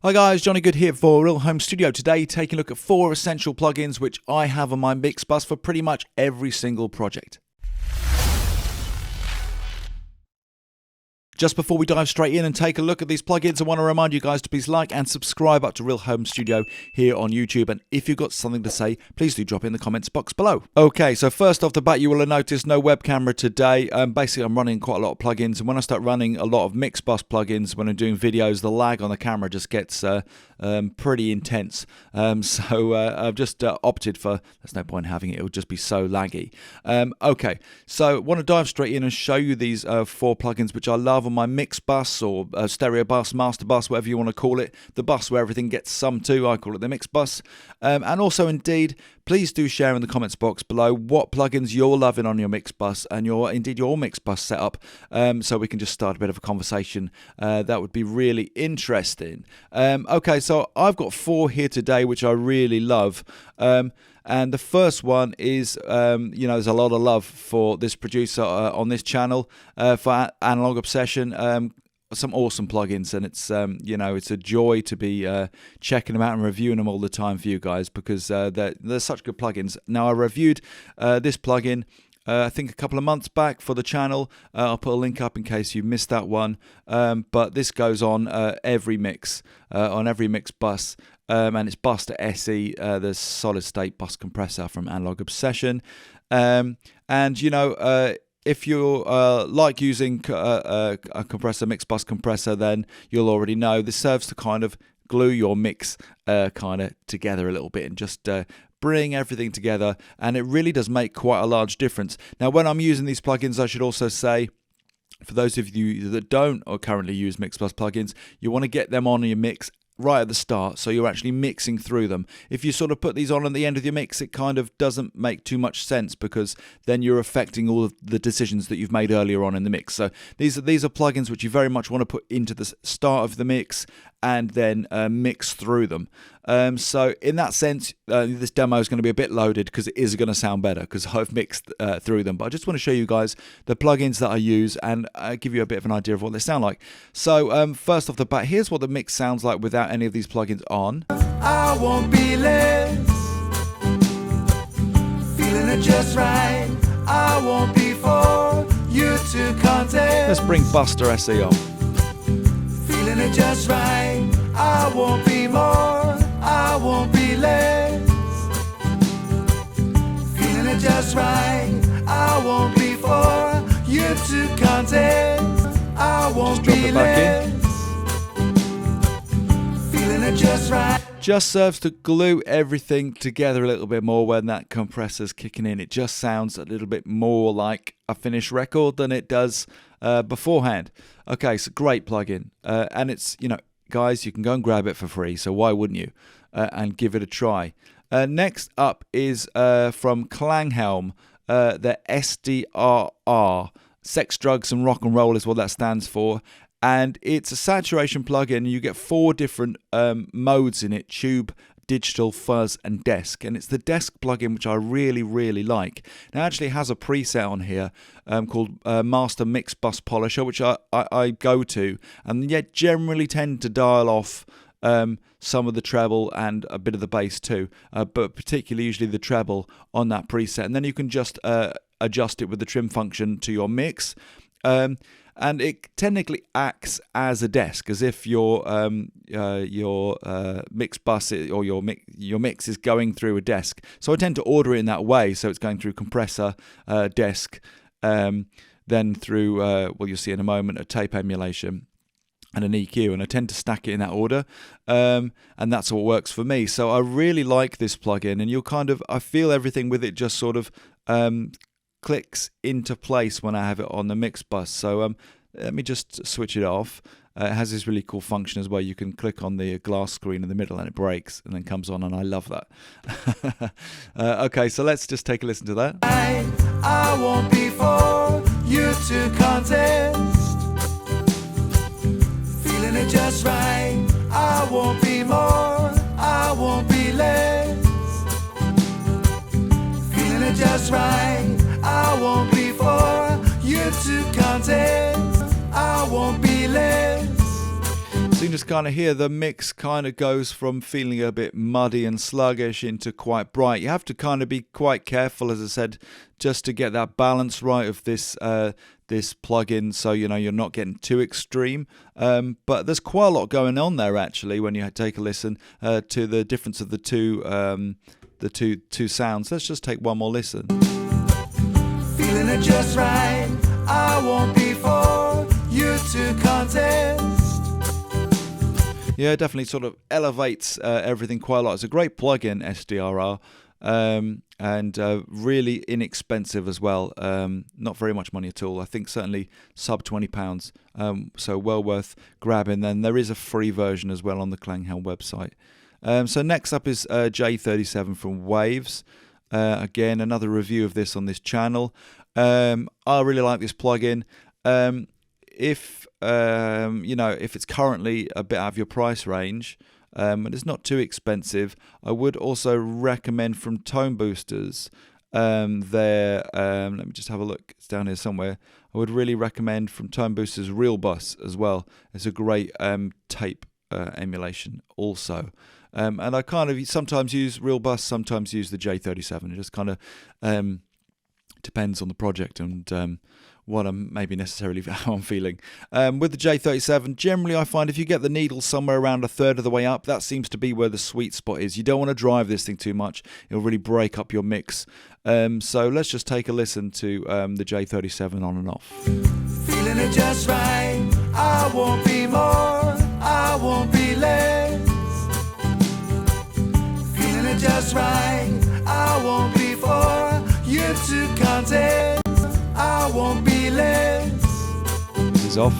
Hi guys, Johnny Good here for Real Home Studio. Today taking a look at 4 essential plugins which I have on my mix bus for pretty much every single project. Just before we dive straight in and take a look at these plugins, I want to remind you guys to please like and subscribe up to Real Home Studio here on YouTube. And if you've got something to say, please do drop it in the comments box below. Okay, so first off the bat, you will have noticed no web camera today. Basically, I'm running quite a lot of plugins. And when I start running a lot of mix bus plugins, when I'm doing videos, the lag on the camera just gets pretty intense. So I've just opted for, there's no point having it, it would just be so laggy. Okay, so I want to dive straight in and show you these 4 plugins which I love on my mix bus or stereo bus, master bus, whatever you want to call it, the bus where everything gets summed to. I call it the mix bus. And also, indeed, please do share in the comments box below what plugins you're loving on your mix bus and your mix bus setup, so we can just start a bit of a conversation. That would be really interesting. Okay, so I've got 4 here today which I really love. And the first one is, there's a lot of love for this producer on this channel for Analog Obsession. Some awesome plugins, and it's it's a joy to be checking them out and reviewing them all the time for you guys, because they're such good plugins. Now, I reviewed this plugin I think a couple of months back for the channel. I'll put a link up in case you missed that one. But this goes on every mix, on every mix bus. And it's bus to SE, the solid state bus compressor from Analog Obsession. If you like using a compressor, mix bus compressor, then you'll already know this serves to kind of glue your mix kind of together a little bit and just bring everything together. And it really does make quite a large difference. Now, when I'm using these plugins, I should also say, for those of you that don't or currently use mix bus plugins, you want to get them on your mix right at the start, so you're actually mixing through them. If you sort of put these on at the end of your mix, it kind of doesn't make too much sense, because then you're affecting all of the decisions that you've made earlier on in the mix. So these are plugins which you very much want to put into the start of the mix and then mix through them. So in that sense, this demo is going to be a bit loaded because it is going to sound better because I've mixed through them. But I just want to show you guys the plugins that I use and give you a bit of an idea of what they sound like. So first off the bat, here's what the mix sounds like without any of these plugins on. I won't be less, feeling it just right. I won't be for you to contest. Let's bring Buster SE on. Feeling it just right. I won't be more, I won't be less. Feeling it just right. I won't be for you to contest. I won't be less. Feeling it just right. Just serves to glue everything together a little bit more when that compressor's kicking in. It just sounds a little bit more like a finished record than it does beforehand. Okay, so great plugin. And it's, guys, you can go and grab it for free, so why wouldn't you? And give it a try. Next up is from Klanghelm, the SRSR. Sex, Drugs and Rock and Roll is what that stands for. And it's a saturation plugin. You get 4 different modes in it: tube, digital, fuzz and desk. And it's the desk plugin which I really, really like. Now, it actually has a preset on here called Master Mix Bus Polisher, which I go to, and yet generally tend to dial off some of the treble and a bit of the bass too, but particularly usually the treble on that preset. And then you can just adjust it with the trim function to your mix. And it technically acts as a desk, as if your mix bus or your mix is going through a desk. So I tend to order it in that way. So it's going through compressor, desk, then through, you'll see in a moment, a tape emulation and an EQ, and I tend to stack it in that order, and that's what works for me. So I really like this plugin, and I feel everything with it just sort of clicks into place when I have it on the mix bus. So let me just switch it off. It has this really cool function as well. You can click on the glass screen in the middle and it breaks and then comes on, and I love that. Okay, so let's just take a listen to that. I won't be for you to contest. Feeling it just right. I won't be more, I won't be less. Feeling it just right. I won't be for you to contest. I won't be less. can just kind of hear the mix kind of goes from feeling a bit muddy and sluggish into quite bright. You have to kind of be quite careful, as I said, just to get that balance right of this this plugin, so you know you're not getting too extreme. But there's quite a lot going on there actually when you take a listen to the difference of the two sounds. Let's just take one more listen. Feeling it just right, I won't be for you to contest. Yeah, definitely sort of elevates everything quite a lot. It's a great plugin, SDRR, and really inexpensive as well. Not very much money at all. I think certainly sub £20, so well worth grabbing. Then there is a free version as well on the Klanghelm website. So next up is J37 from Waves. Again, another review of this on this channel. I really like this plugin. If you know, if it's currently a bit out of your price range, and it's not too expensive, I would also recommend from Tone Boosters. Let me just have a look. It's down here somewhere. I would really recommend from Tone Boosters Real Bus as well. It's a great tape emulation also. And I kind of sometimes use Real Bus, sometimes use the J37. It just kind of depends on the project and what I'm maybe necessarily how I'm feeling. With the J37, generally I find if you get the needle somewhere around a third of the way up, that seems to be where the sweet spot is. You don't want to drive this thing too much. It'll really break up your mix. So let's just take a listen to the J37 on and off. Feeling it just right, I won't be more, I won't be less. Feeling it just right, I won't be for you to contest. I won't be less. This is off.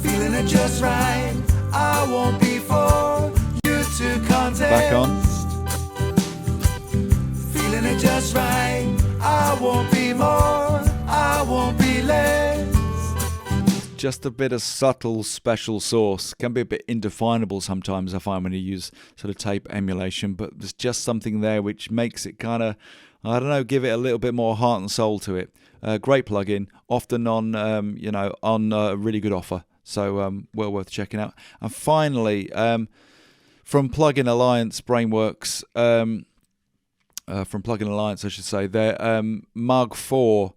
Feeling it just right, I won't be for you to contest. Back on. Feeling it just right, I won't be more, I won't be less. Just a bit of subtle special sauce. Can be a bit indefinable sometimes, I find, when you use sort of tape emulation, but there's just something there which makes it kind of, I don't know, give it a little bit more heart and soul to it. Great plugin, often on on a really good offer, so well worth checking out. And finally, from Plugin Alliance Brainworks, from Plugin Alliance I should say, their Marg 4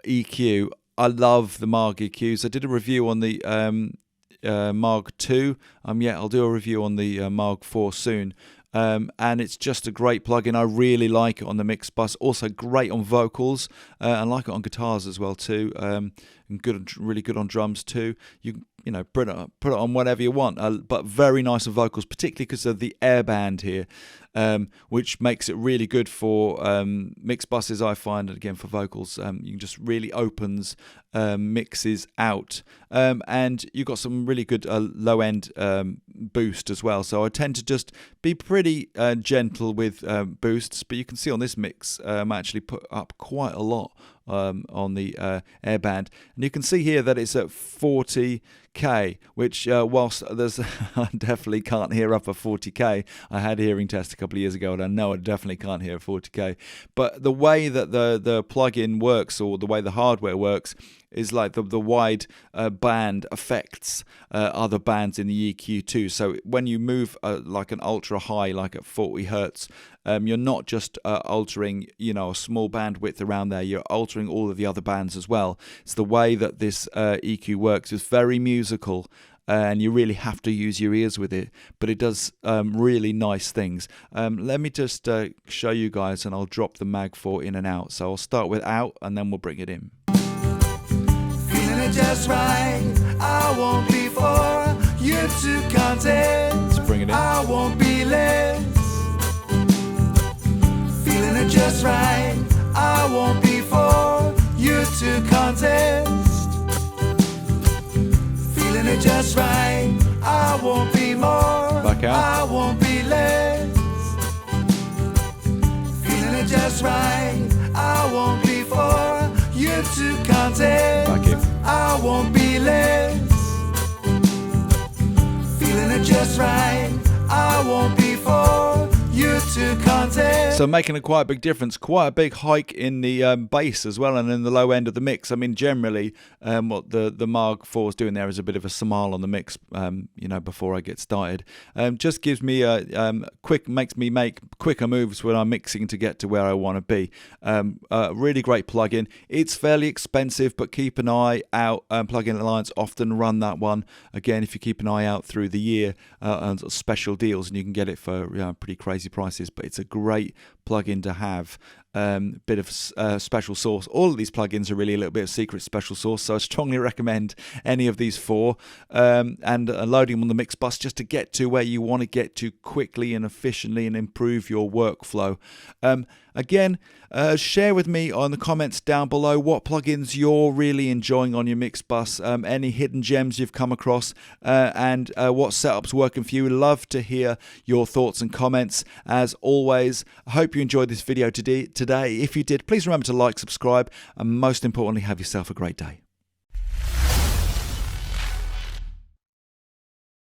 EQ. I love the Marg EQs. I did a review on the Marg 2. I'll do a review on the Marg 4 soon. And it's just a great plugin. I really like it on the mix bus. Also great on vocals, and like it on guitars as well too. And really good on drums too. You know, put it on whatever you want. But very nice on vocals, particularly because of the air band here, which makes it really good for mix buses. I find, and again for vocals, you can just really opens mixes out, and you've got some really good low end boost as well. So I tend to just be pretty gentle with boosts, but you can see on this mix I actually put up quite a lot on the air band, and you can see here that it's at 40k, which whilst there's I definitely can't hear up a 40k. I had a hearing test a couple of years ago and I know I definitely can't hear 40k, but the way that the plugin works, or the way the hardware works, is like the wide band affects other bands in the EQ too. So when you move like an ultra high, like at 40 hertz, you're not just altering, a small bandwidth around there. You're altering all of the other bands as well. It's the way that this EQ works. It's very musical, and you really have to use your ears with it, but it does really nice things. Let me just show you guys, and I'll drop the Mag 4 in and out. So I'll start with out, and then we'll bring it in. Just right, I won't be for you to contest. Let's bring it in. I won't be less. Feeling it just right, I won't be for you to contest. Feeling it just right, I won't be more, back out. I won't be less. Feeling it just right, I won't be for you to contest. Back in. I won't be less. Feeling it just right, I won't be for you to contest. So making quite a big difference, quite a big hike in the bass as well, and in the low end of the mix. I mean, generally, what the Mark IV is doing there is a bit of a smile on the mix, before I get started. Just gives me makes me make quicker moves when I'm mixing to get to where I want to be. Really great plugin. It's fairly expensive, but keep an eye out. Plugin Alliance often run that one. Again, if you keep an eye out through the year on sort of special deals, and you can get it for pretty crazy prices. But it's a great plugin to have. Bit of special sauce. All of these plugins are really a little bit of secret special sauce, so I strongly recommend any of these four and loading them on the mix bus just to get to where you want to get to quickly and efficiently and improve your workflow. Again, share with me on the comments down below what plugins you're really enjoying on your mix bus, any hidden gems you've come across, and what setups working for you. Love to hear your thoughts and comments. As always, I hope you enjoyed this video today. If you did, please remember to like, subscribe, and most importantly, have yourself a great day.